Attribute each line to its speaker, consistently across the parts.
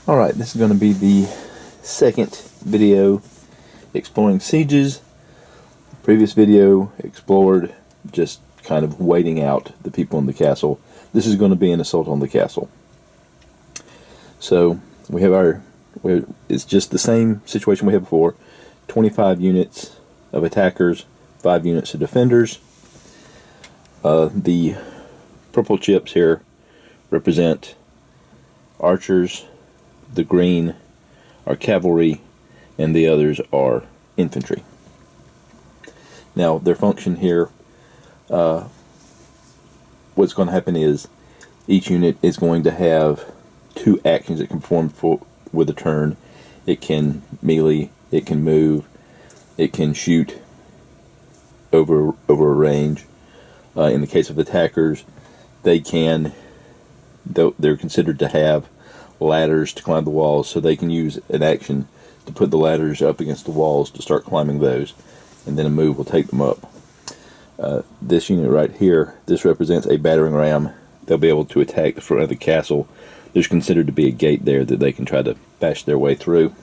Speaker 1: Alright, this is going to be the second video exploring sieges. The previous video explored just kind of waiting out the people in the castle. This is going to be an assault on the castle. So we have it's just the same situation we had before. 25 units of attackers, 5 units of defenders. The purple chips here represent archers, the green are cavalry, and the others are infantry. Now their function here, what's going to happen is each unit is going to have 2 actions it can perform with a turn. It can melee, it can move, it can shoot over a range. In the case of attackers, they're considered to have ladders to climb the walls, so they can use an action to put the ladders up against the walls to start climbing those, and then a move will take them up. This unit right here, this represents a battering ram. They'll be able to attack the front of the castle. There's considered to be a gate there that they can try to bash their way through.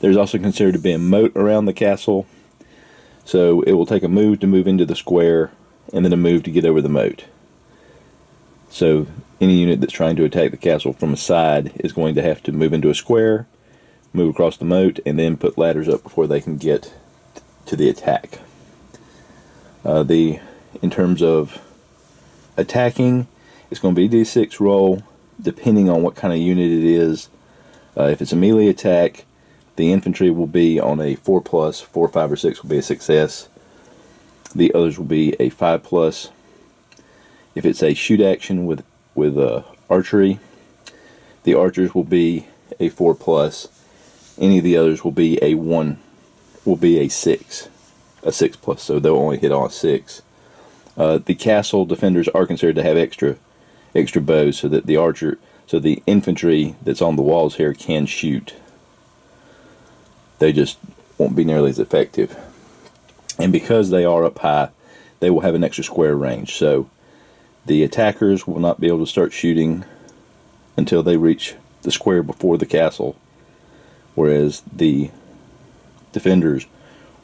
Speaker 1: There's also considered to be a moat around the castle, so it will take a move to move into the square and then a move to get over the moat. So any unit that's trying to attack the castle from a side is going to have to move into a square, move across the moat, and then put ladders up before they can get to the attack. In terms of attacking, it's going to be a d6 roll depending on what kind of unit it is. If it's a melee attack, the infantry will be on a 4+, 4, 5, or 6 will be a success. The others will be a 5+. If it's a shoot action with archery, the archers will be a 4+. Any of the others will be a 1, will be a 6, a 6+. So they'll only hit on a 6. The castle defenders are considered to have extra bows, so that the infantry that's on the walls here can shoot. They just won't be nearly as effective. And because they are up high, they will have an extra square range. So the attackers will not be able to start shooting until they reach the square before the castle, whereas the defenders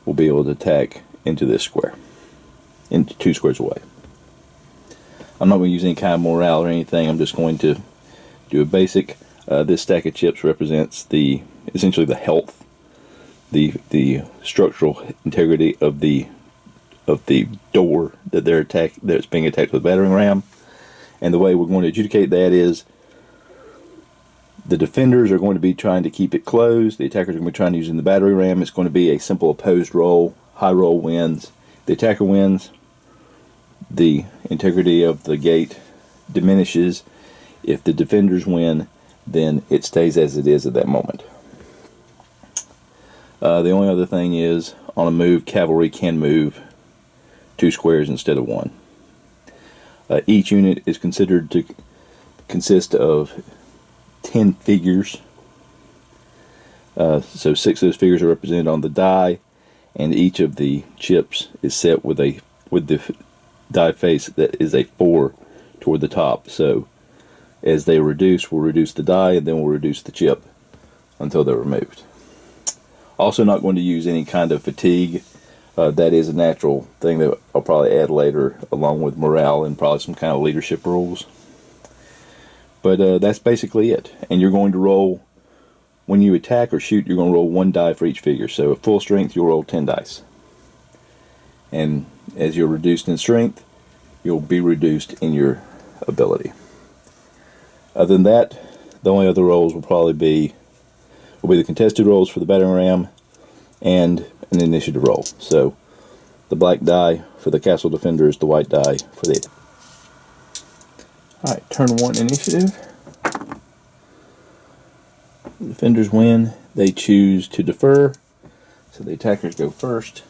Speaker 1: will be able to attack into this square, into 2 squares away. I'm not going to use any kind of morale or anything. I'm just going to do a basic. This stack of chips represents essentially the health, the structural integrity of the door that's being attacked with a battering ram. And the way we're going to adjudicate that is the defenders are going to be trying to keep it closed. The attackers are going to be trying to use the battering ram. It's going to be a simple opposed roll. High roll wins. The attacker wins. The integrity of the gate diminishes. If the defenders win, then it stays as it is at that moment. The only other thing is, on a move, cavalry can move 2 squares instead of 1. Each unit is considered to consist of 10 figures. So 6 of those figures are represented on the die, and each of the chips is set with the die face that is a 4 toward the top. So as they reduce, we'll reduce the die, and then we'll reduce the chip until they're removed. Also not going to use any kind of fatigue. That is a natural thing that I'll probably add later, along with morale and probably some kind of leadership rules. But that's basically it. And you're going to roll, when you attack or shoot, you're going to roll 1 die for each figure. So at full strength, you'll roll 10 dice. And as you're reduced in strength, you'll be reduced in your ability. Other than that, the only other rolls will be the contested rolls for the battering ram and an initiative roll. So the black die for the castle defenders, the white die for the... Alright, turn 1 initiative. The defenders win. They choose to defer, so the attackers go first.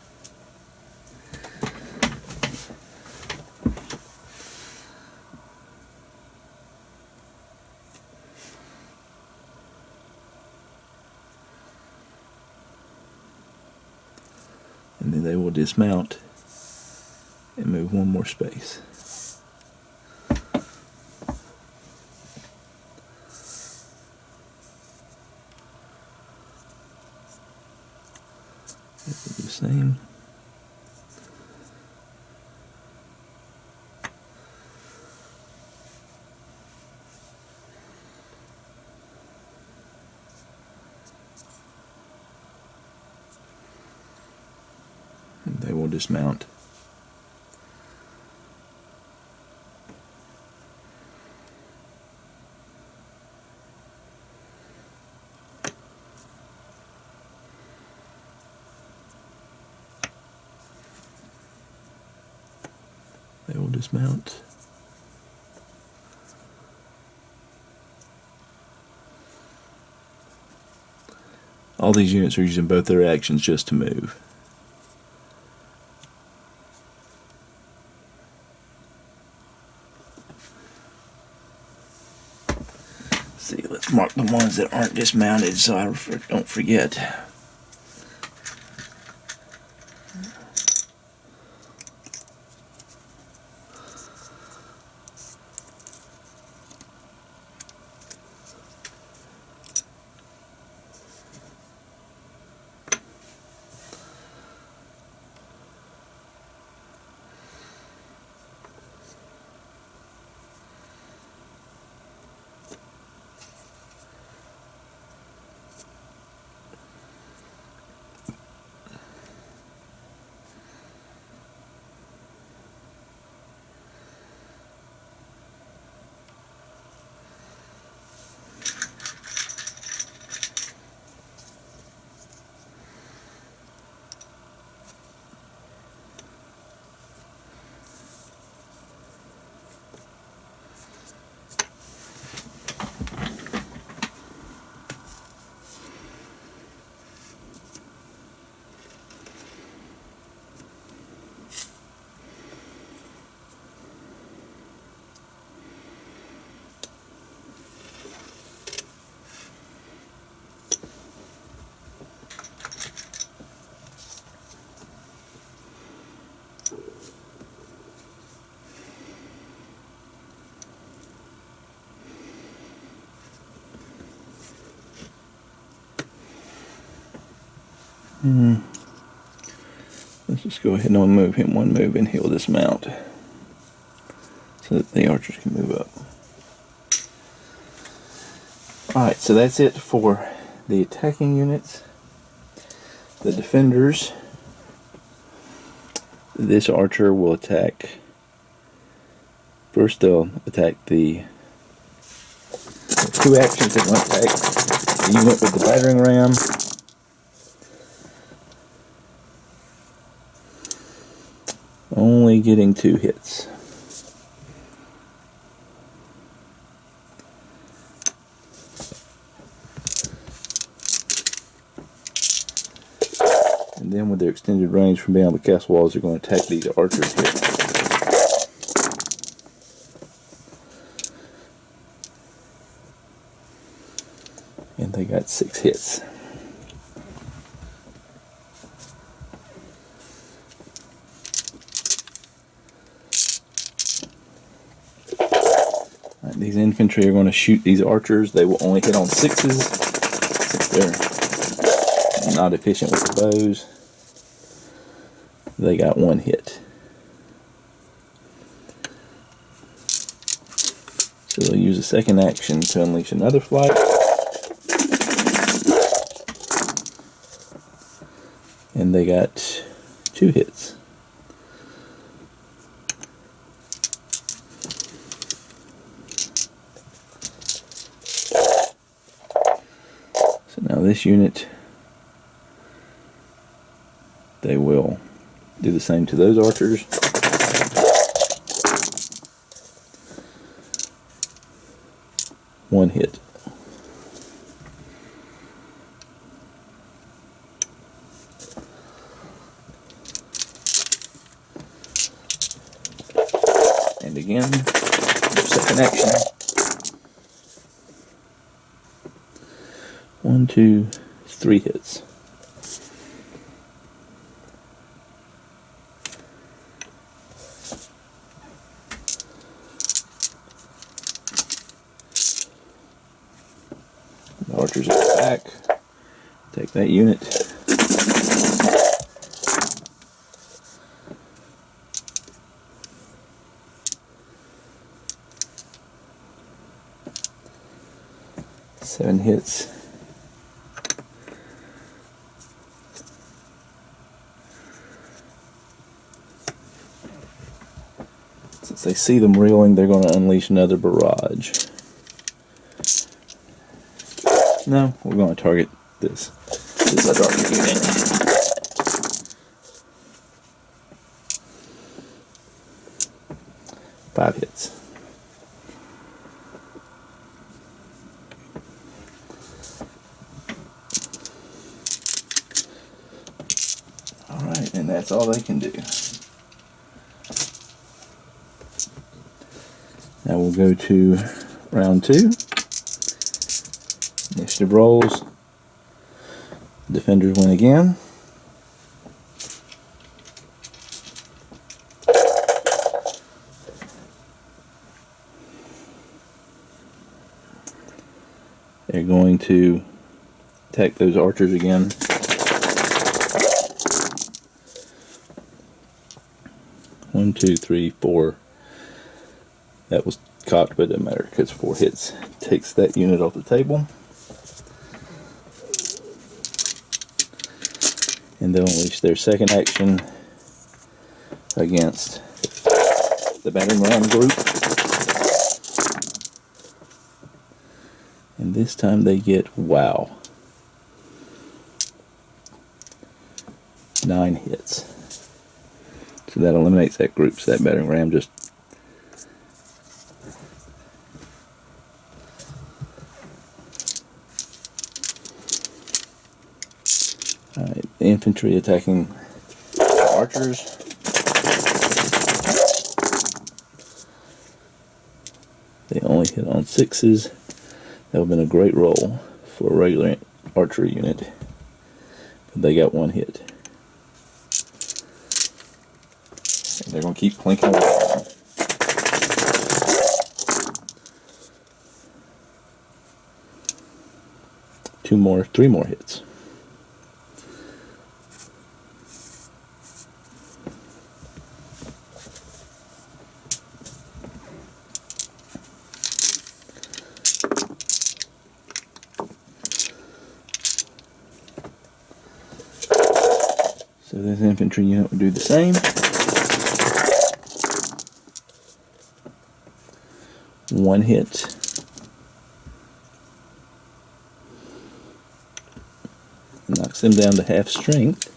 Speaker 1: And then they will dismount and move 1 more space. The same. And they will dismount. They will dismount. All these units are using both their actions just to move. See, let's mark the ones that aren't dismounted so I don't forget. Let's just go ahead and move him one move and he'll dismount so that the archers can move up. Alright, so that's it for the attacking units. The defenders, this archer will attack. First they'll attack the two actions that will attack the unit with the battering ram. Only getting 2 hits. And then with their extended range from beyond the castle walls, they're going to attack these archers here. And they got 6 hits. These infantry are going to shoot these archers. They will only hit on 6s since they're not efficient with the bows. They got 1 hit. So they'll use a second action to unleash another flight. And they got 2 hits. Now this unit, they will do the same to those archers. One hit. And again, second action. 1, 2, 3 hits. The archers at the back. Take that unit. 7 hits. Since they see them reeling, they're going to unleash another barrage. No, we're going to target this. This is a target unit. 5 hits. Alright, and that's all they can do. Now we'll go to round 2. Initiative rolls. Defenders win again. They're going to attack those archers again. One, two, three, 4. That was cocked, but it doesn't matter because 4 hits takes that unit off the table. And they'll unleash their second action against the battering ram group. And this time they get wow. 9 hits. So that eliminates that group, so that battering ram just Alright, the infantry attacking archers. They only hit on 6s. That would have been a great roll for a regular archery unit. But they got 1 hit. And they're going to keep plinking away. Three more hits. So this infantry unit will do the same. 1 hit. Knocks them down to half strength.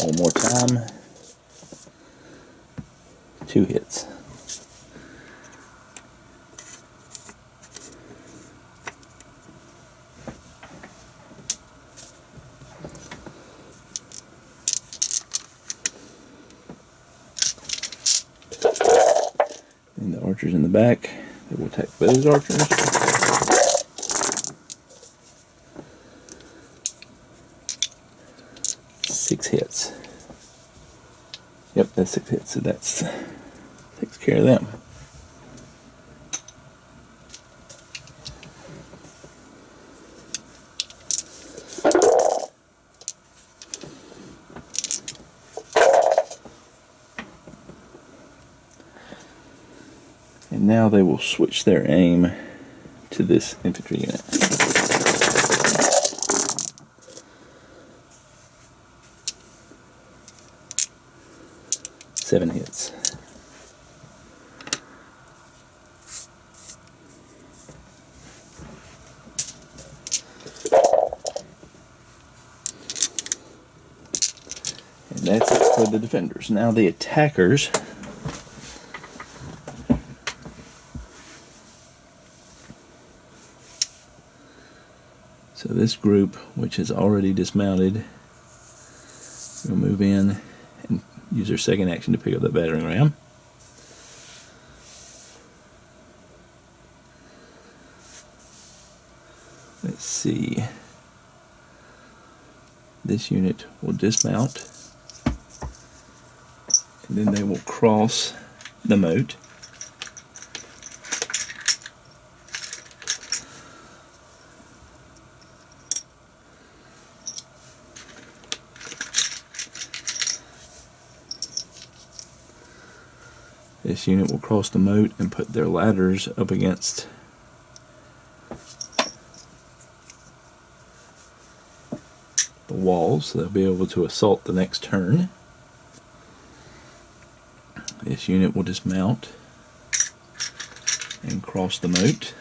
Speaker 1: One more time. 2 hits. And the archers in the back, they will attack those archers. 6 hits. Yep, that's 6 hits, so that's takes care of them. And now they will switch their aim to this infantry unit. 7 hits. And that's it for the defenders. Now the attackers. So this group, which is already dismounted, will move in and use their second action to pick up the battering ram. Let's see. This unit will dismount, and then they will cross the moat. This unit will cross the moat and put their ladders up against the walls, so they'll be able to assault the next turn. This unit will dismount and cross the moat.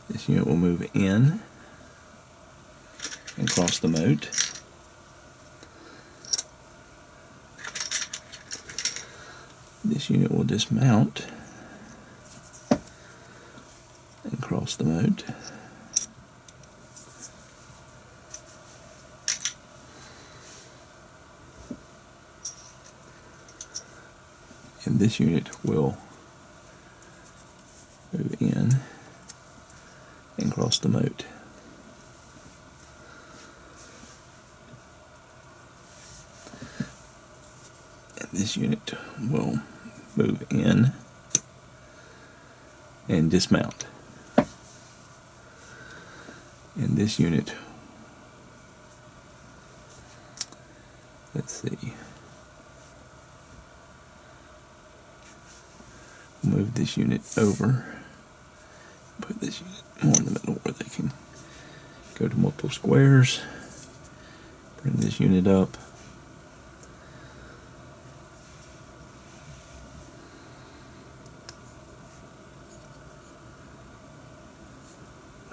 Speaker 1: This unit will move in and cross the moat. This unit will dismount and cross the moat. And this unit will move in and cross the moat. And this unit will move in and dismount. And this unit, let's see, move this unit over, put this unit more in the middle where they can go to multiple squares, bring this unit up,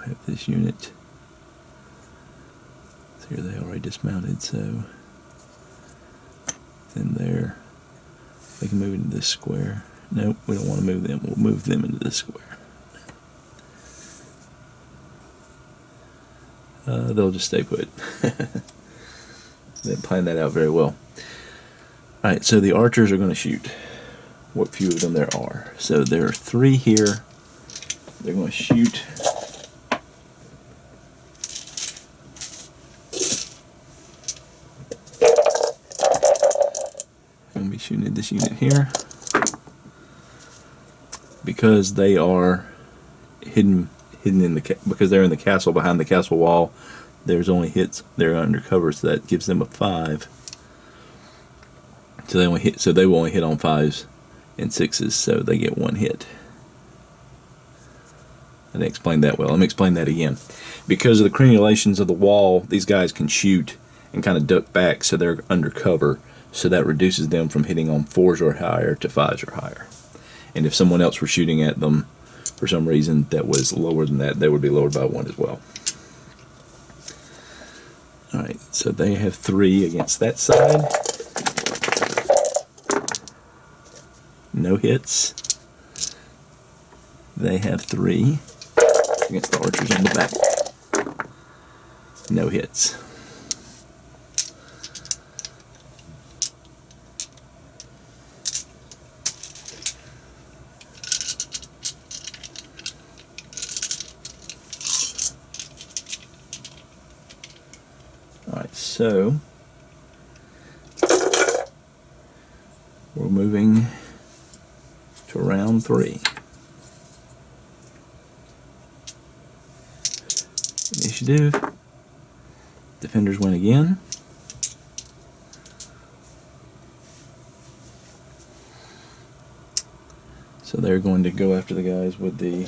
Speaker 1: have this unit, so here they already dismounted, so then there, they can move into this square. Nope, we don't want to move them. We'll move them into this square. They'll just stay put. Didn't plan that out very well. Alright, so the archers are going to shoot. What few of them there are. So there are 3 here. They're going to shoot. I'm going to be shooting at this unit here. Because they are hidden in the because they're in the castle, behind the castle wall, there's only hits, they're undercover, so that gives them a 5. So they will only hit on 5s and 6s, so they get 1 hit. I didn't explain that well. Let me explain that again. Because of the crenulations of the wall, these guys can shoot and kind of duck back, so they're undercover, so that reduces them from hitting on 4s or higher to 5s or higher. And if someone else were shooting at them for some reason that was lower than that, they would be lowered by 1 as well. Alright, so they have 3 against that side. No hits. They have 3 against the archers on the back. No hits. Alright, so we're moving to round 3. Initiative. Defenders win again. So they're going to go after the guys with the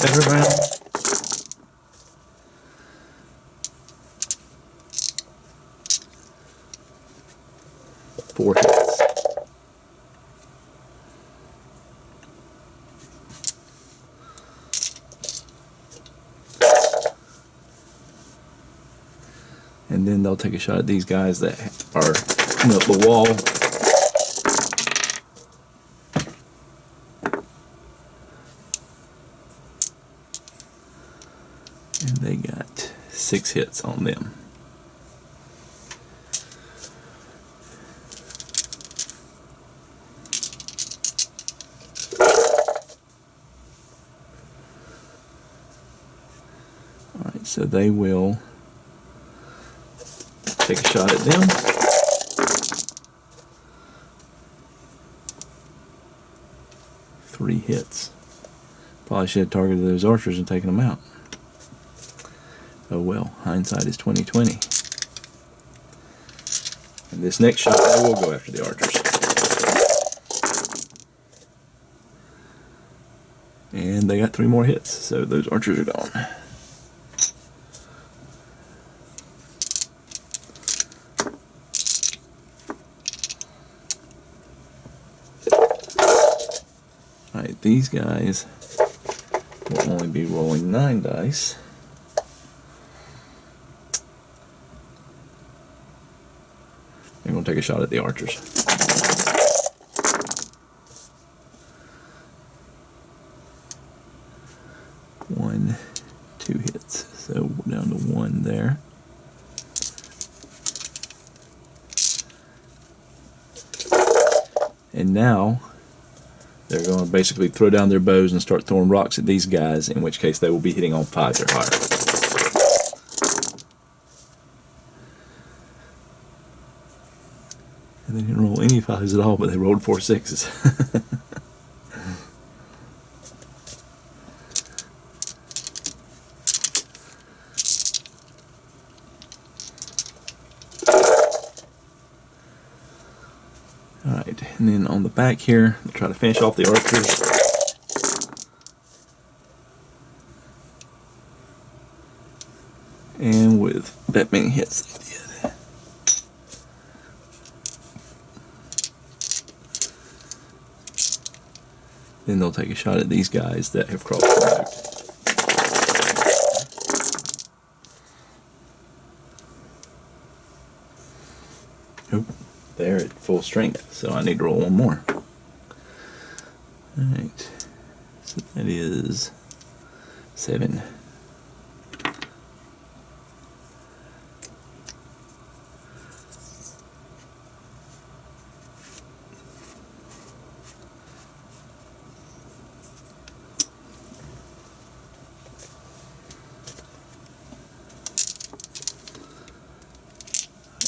Speaker 1: better round. Four hits. And then they'll take a shot at these guys that are up the wall. And they got 6 hits on them. Alright, so they will take a shot at them. Three hits. Probably should have targeted those archers and taken them out. Oh well, hindsight is 20/20. And this next shot, I will go after the archers. And they got 3 more hits, so those archers are gone. Alright, these guys will only be rolling 9 dice. They're going to take a shot at the archers. One, 2 hits, so we're down to 1 there. And now they're going to basically throw down their bows and start throwing rocks at these guys, in which case they will be hitting on 5s or higher. And they didn't roll any 5s at all, but they rolled 4 6s. Alright, and then on the back here, we'll try to finish off the archers. And with that many hits they did. Then they'll take a shot at these guys that have crossed the moat. Oh, they're at full strength, so I need to roll 1 more. Alright, so that is 7.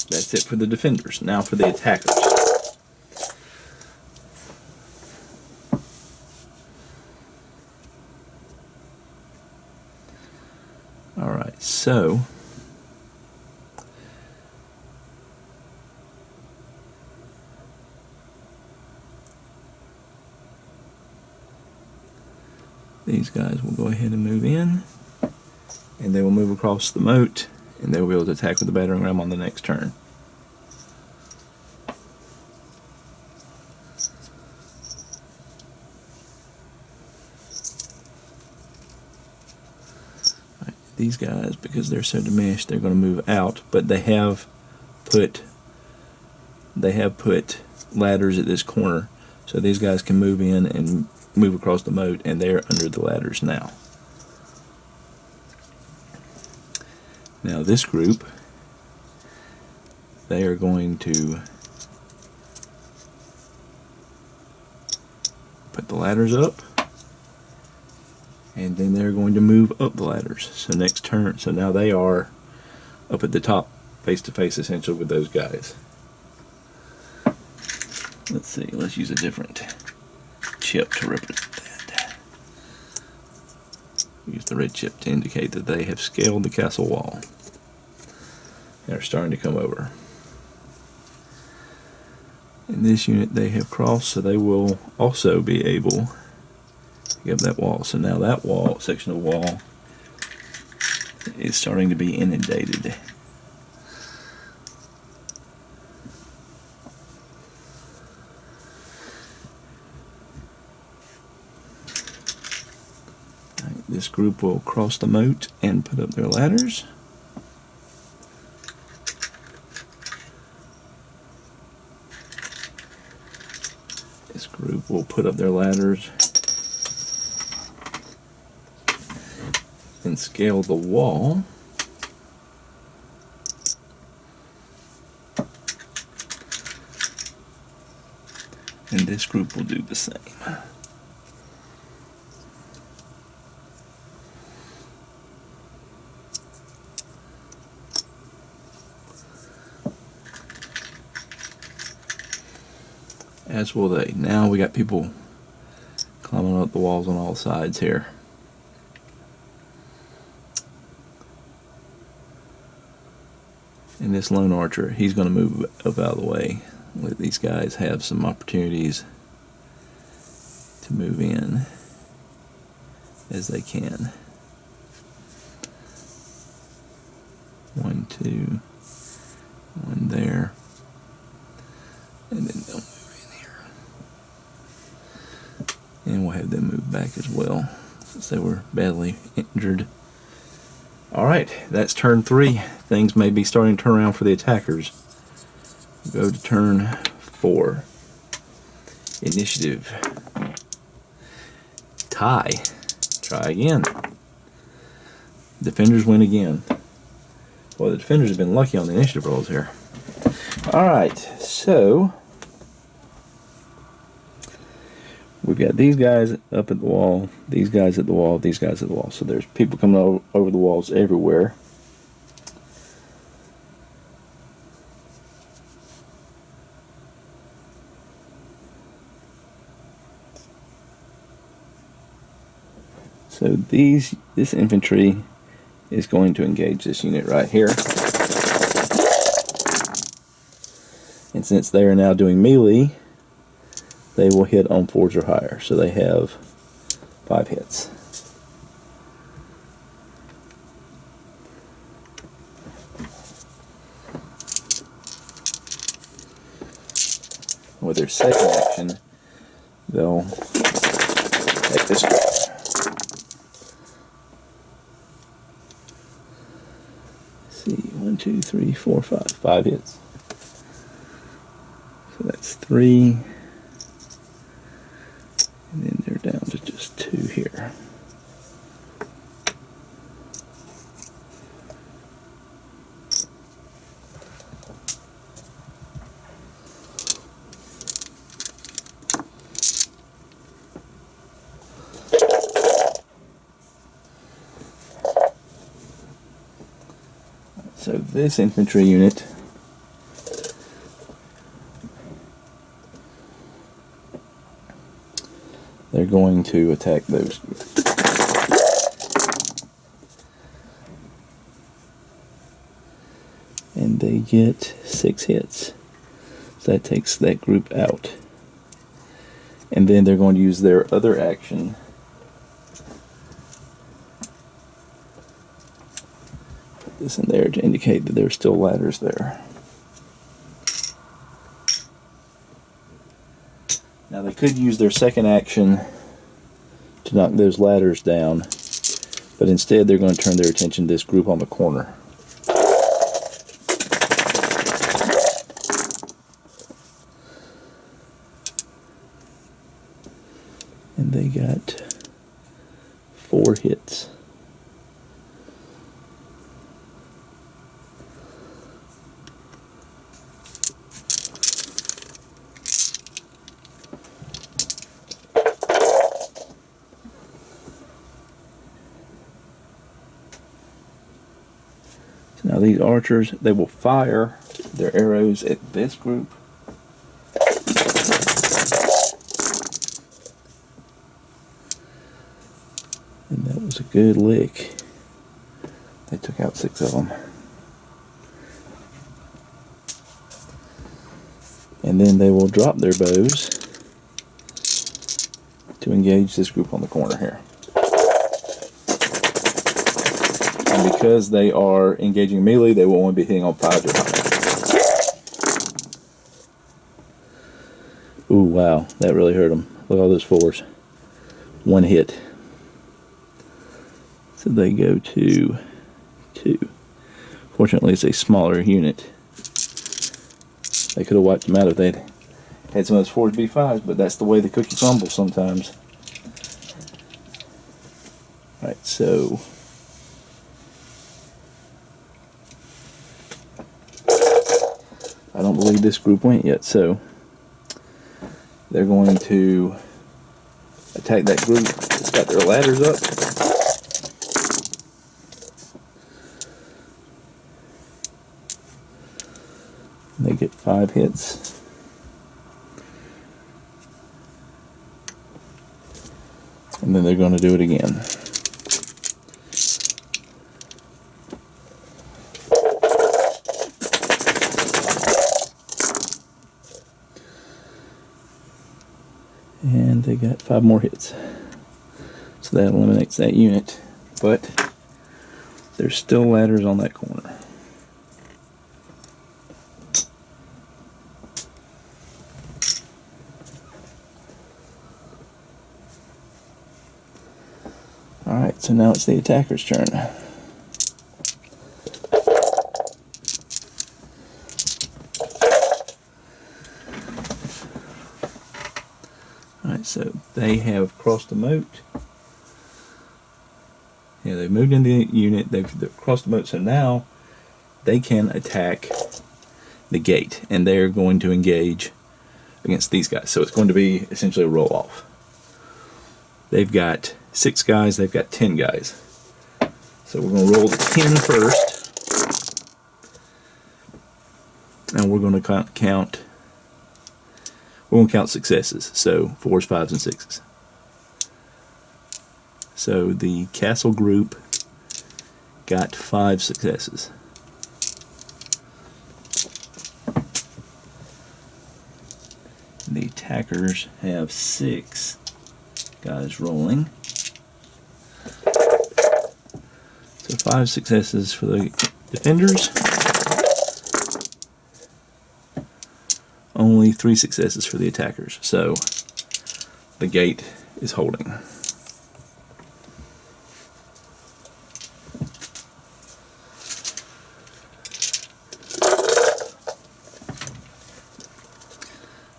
Speaker 1: That's it for the defenders. Now for the attackers. Alright, so these guys will go ahead and move in, and they will move across the moat, and they will be able to attack with the battering ram on the next turn. Right, these guys, because they're so diminished, they're going to move out, but they have put ladders at this corner, so these guys can move in and move across the moat, and they're under the ladders now. Now this group, they are going to put the ladders up, and then they're going to move up the ladders. So next turn, so now they are up at the top, face to face essentially with those guys. Let's see, let's use a different chip to represent that. Use the red chip to indicate that they have scaled the castle wall. They're starting to come over. In this unit they have crossed, so they will also be able to get up that wall. So now that wall, section of wall, is starting to be inundated. This group will cross the moat and put up their ladders. This group will put up their ladders and scale the wall. And this group will do the same. As will they. Now we got people climbing up the walls on all sides here. And this lone archer, he's going to move up out of the way. Let these guys have some opportunities to move in as they can. 1, 2, 1 there, and then they'll move in here. And we'll have them move back as well, since they were badly injured. Alright, that's turn 3. Things may be starting to turn around for the attackers. We'll go to turn 4. Initiative. Tie. Try again. Defenders win again. Well, the defenders have been lucky on the initiative rolls here. Alright, so we've got these guys up at the wall, these guys at the wall, these guys at the wall. So there's people coming over the walls everywhere. So this infantry is going to engage this unit right here. And since they are now doing melee, they will hit on 4s or higher. So they have 5 hits. With their second action, they'll take this guy. See, 1, 2, 3, 4, 5. 5 hits. So that's 3. And then they're down to just 2 here. So this infantry unit they're going to attack those. And they get 6 hits. So that takes that group out. And then they're going to use their other action this in there to indicate that there's still ladders there. Now they could use their second action to knock those ladders down, but instead they're going to turn their attention to this group on the corner. And they got 4 hits. Now these archers, they will fire their arrows at this group. And that was a good lick. They took out 6 of them. And then they will drop their bows to engage this group on the corner here. And because they are engaging melee, they will only be hitting on 5s or higher. Ooh, wow, that really hurt them. Look at all those 4s. 1 hit. So they go to 2. Fortunately, it's a smaller unit. They could have wiped them out if they'd had some of those 4s be 5s, but that's the way the cookie crumbles sometimes. Alright, so I don't believe this group went yet, so they're going to attack that group that's got their ladders up. They get 5 hits. And then they're going to do it again. And they got 5 more hits. So that eliminates that unit. But there's still ladders on that corner. Alright, so now it's the attacker's turn. Alright, so they have crossed the moat. Yeah, they've moved into the unit, they've crossed the moat, so now they can attack the gate, and they're going to engage against these guys. So it's going to be essentially a roll-off. They've got 6 guys, they've got 10 guys. So we're going to roll the 10 first. And we're going to count successes. So 4s, 5s, and 6s. So the castle group got 5 successes. The attackers have 6 guys rolling. So 5 successes for the defenders. Only 3 successes for the attackers. So the gate is holding.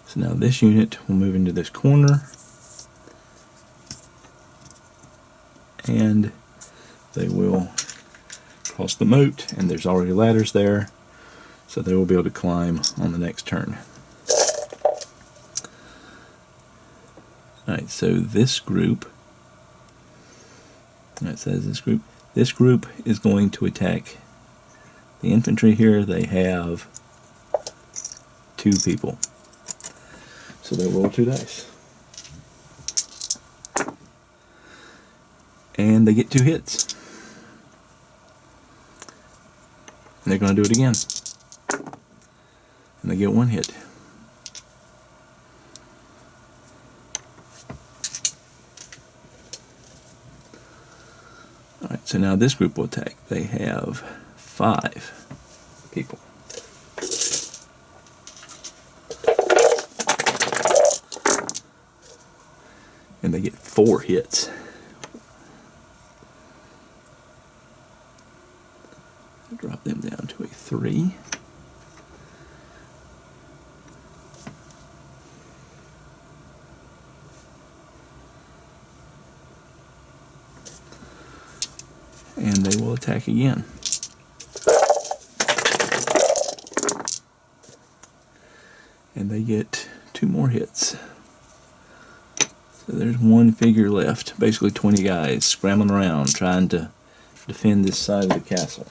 Speaker 1: So now this unit will move into this corner, and they will cross the moat, and there's already ladders there, so they will be able to climb on the next turn. Alright, so this group, it says this group is going to attack the infantry here. They have 2 people. So they roll 2 dice. And they get 2 hits. And they're going to do it again. And they get 1 hit. Alright, so now this group will attack. They have 5 people. And they get 4 hits. Drop them down to a 3. And they will attack again. And they get 2 more hits. So there's 1 figure left, basically 20 guys scrambling around trying to defend this side of the castle.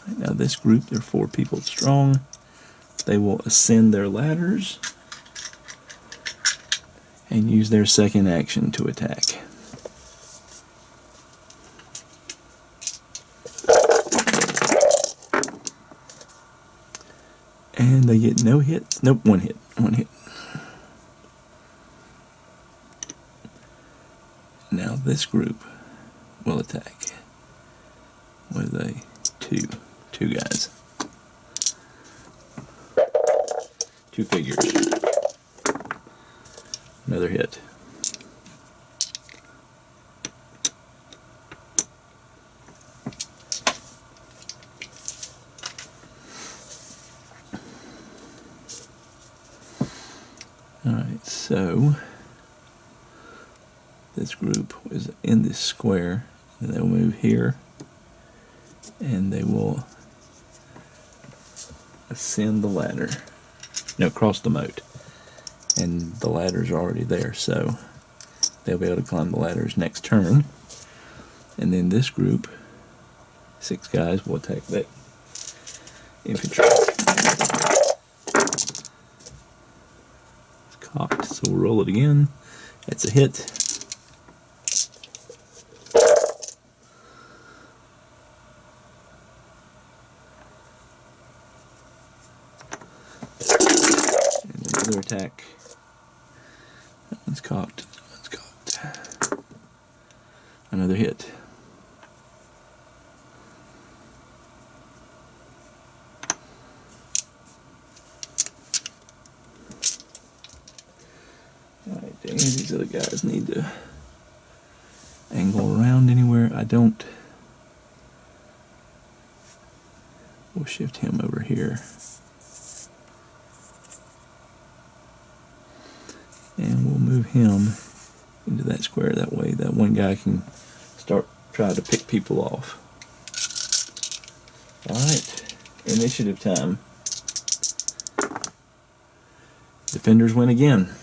Speaker 1: Right, now this group, they're 4 people strong. They will ascend their ladders and use their second action to attack. And they get no hits. Nope, 1 hit. 1 hit. Now this group will attack with a 2 guys. 2 figures. Another hit. Alright, so this group is in this square, and they'll move here, and they will ascend the ladder. No, cross the moat. And the ladders are already there, so they'll be able to climb the ladders next turn. And then this group, 6 guys, will attack that infantry. It's cocked, so we'll roll it again. That's a hit. Another attack. That one's cocked. That one's cocked. Another hit. Alright, do any of these other guys need to angle around anywhere? I don't. We'll shift him over here. And we'll move him into that square. That way that one guy can start trying to pick people off. Alright, initiative time. Defenders win again.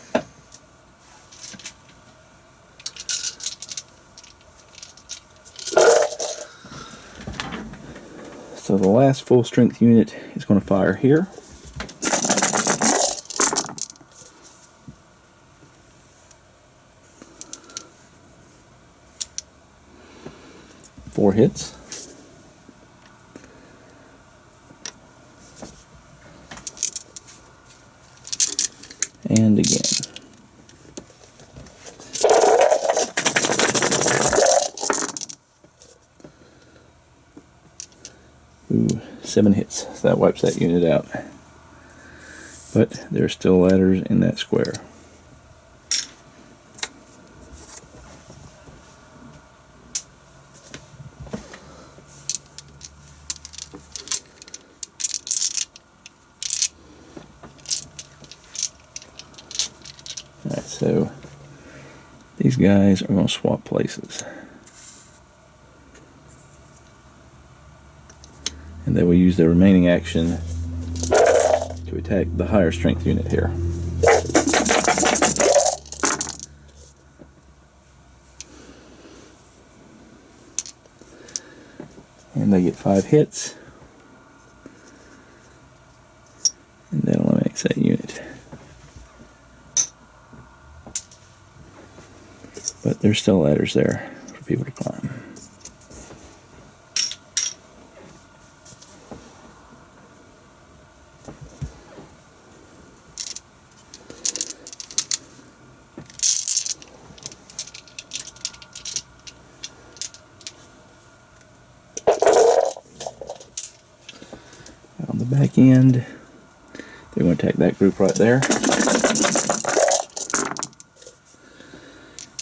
Speaker 1: So the last full strength unit is going to fire here. Four hits. And again. Ooh, 7 hits. So that wipes that unit out. But there's still ladders in that square. Alright, so these guys are going to swap places. And they will use their remaining action to attack the higher strength unit here. And they get 5 hits. And that eliminates that unit. But there's still ladders there for people to climb. On the back end, they're going to attack that group right there.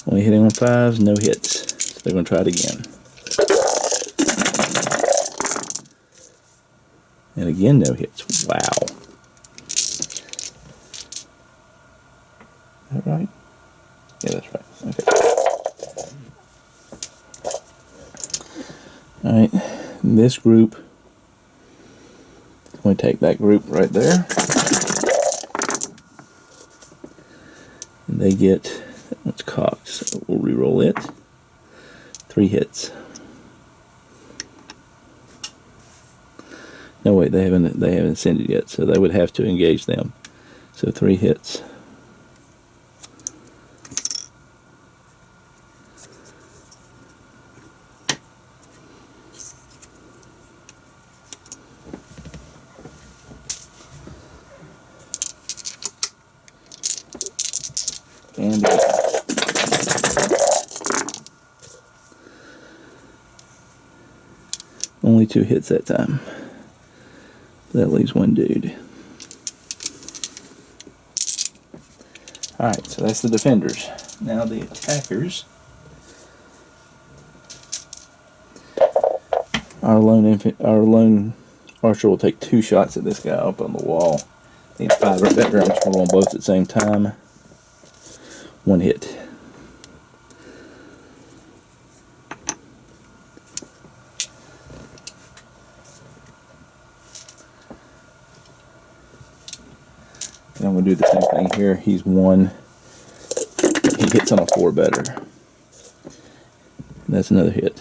Speaker 1: Only hitting on 5s, no hits. So they're going to try it again. And again, no hits. Wow. Is that right? Yeah, that's right. Okay. Alright, this group, I'm going to take that group right there. And they get, that one's cocked, so we'll re-roll it. 3 hits. No wait, they haven't ascended yet, so they would have to engage them. So 3 hits. And only 2 hits that time. That leaves 1 dude. Alright, so that's the defenders. Now the attackers. Our lone archer will take 2 shots at this guy up on the wall. Need 5 right there. I'm just going to roll both at the same time. 1 hit. And I'm going to do the same thing here. He's 1. He hits on a 4 better. That's another hit.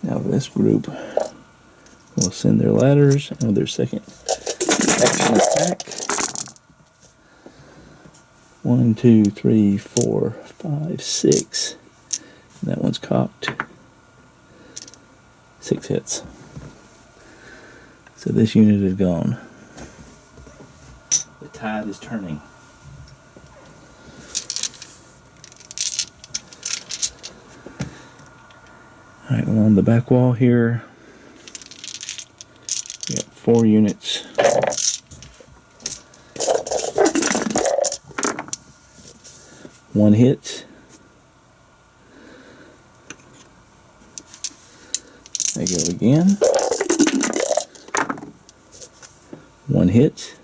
Speaker 1: Now this group will will ascend their ladders on their second action attack. 1, 2, 3, 4, 5, 6. And that one's cocked. 6 hits. So this unit is gone. The tide is turning. Alright, along the back wall here, we got 4 units. One hit. They go again. One hit.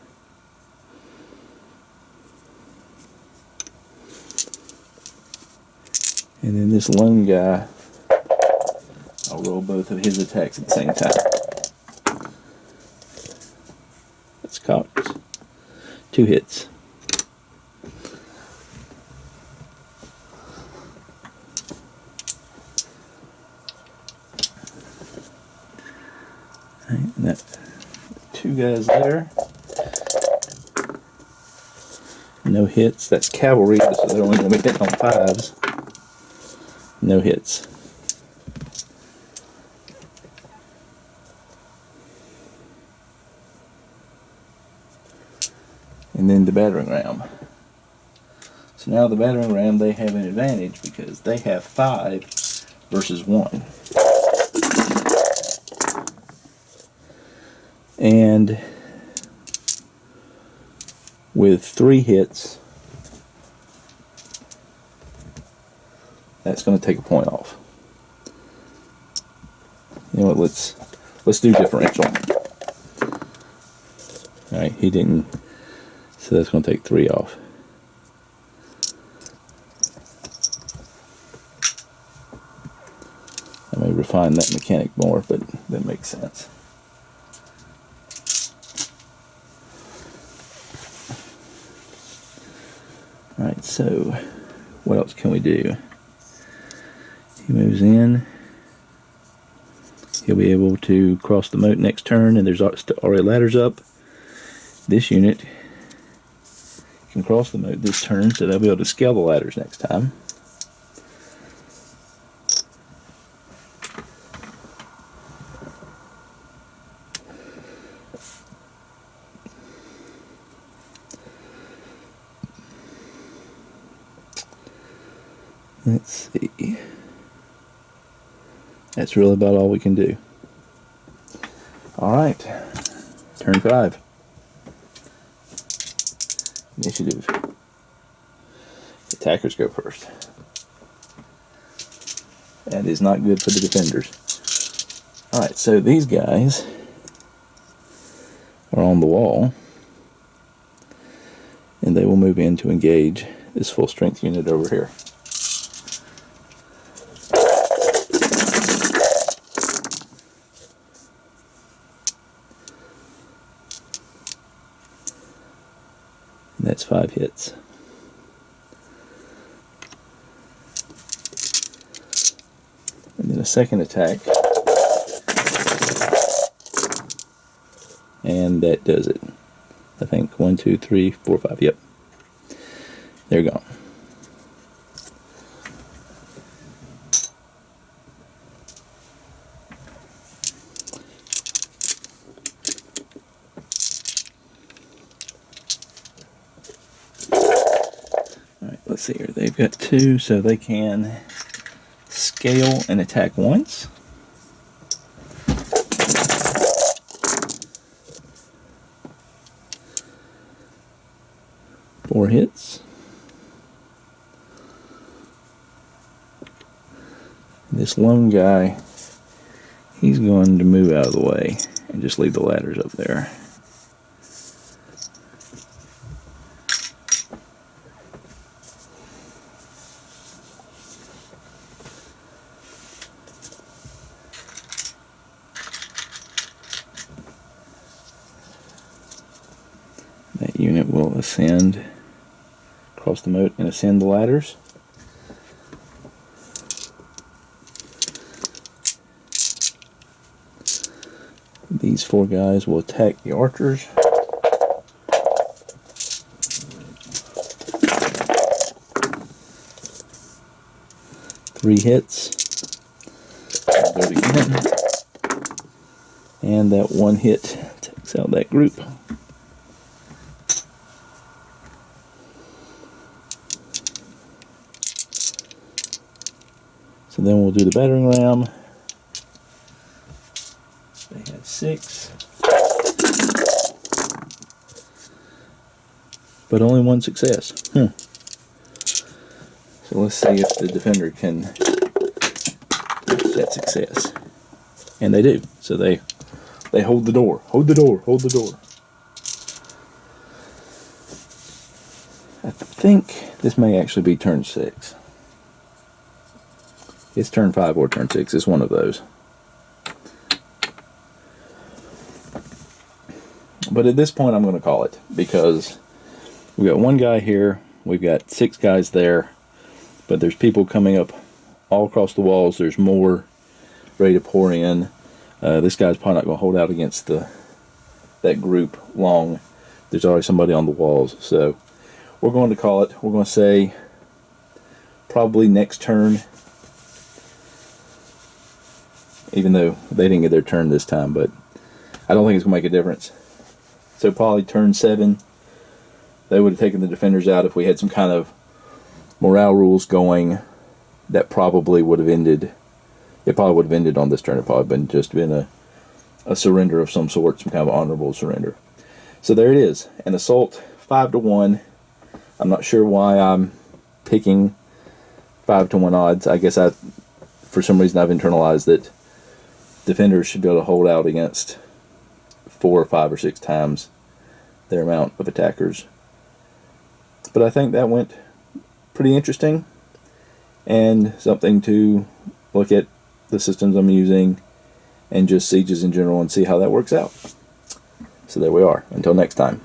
Speaker 1: And then this lone guy, I'll roll both of his attacks at the same time. That's cocked. 2 hits. And that 2 guys there. No hits. That's cavalry, so they're only going to be hitting on 5s. No hits. And then the battering ram. So now the battering ram, they have an advantage because they have 5 versus 1. And with 3 hits, that's going to take a point off. You know what? Let's do differential. All right, he didn't, so that's going to take 3 off. I may refine that mechanic more, but that makes sense. Alright, so what else can we do? He moves in. He'll be able to cross the moat next turn, and there's already ladders up. This unit can cross the moat this turn, so they'll be able to scale the ladders next time. Let's see. That's really about all we can do. Alright. Turn 5. Initiative. Attackers go first. That is not good for the defenders. Alright, so these guys are on the wall. And they will move in to engage this full strength unit over here. That's 5 hits. And then a second attack. And that does it. I think 1, 2, 3, 4, 5. Yep. They're gone. Let's see here, they've got 2, so they can scale and attack once. Four hits. This lone guy, he's going to move out of the way and just leave the ladders up there. That unit will ascend, cross the moat, and ascend the ladders. These 4 guys will attack the archers. Three hits. I'll go again. And that 1 hit takes out that group. So then we'll do the battering ram. They had 6. But only 1 success. So let's see if the defender can reach that success. And they do. So they hold the door. Hold the door. Hold the door. I think this may actually be turn 6. It's turn 5 or turn 6. It's one of those. But at this point, I'm going to call it, because we've got 1 guy here, we've got 6 guys there, but there's people coming up all across the walls. There's more ready to pour in. This guy's probably not going to hold out against that group long. There's already somebody on the walls. So we're going to call it. We're going to say probably next turn, even though they didn't get their turn this time, but I don't think it's going to make a difference. So probably turn 7, they would have taken the defenders out. If we had some kind of morale rules going, that probably would have ended. It probably would have ended on this turn. It probably been a surrender of some sort, some kind of honorable surrender. So there it is, an assault 5-1. I'm not sure why I'm picking 5-1 odds. I guess for some reason I've internalized that defenders should be able to hold out against 4 or 5 or 6 times their amount of attackers. But I think that went pretty interesting, and something to look at the systems I'm using and just sieges in general and see how that works out. So there we are. Until next time.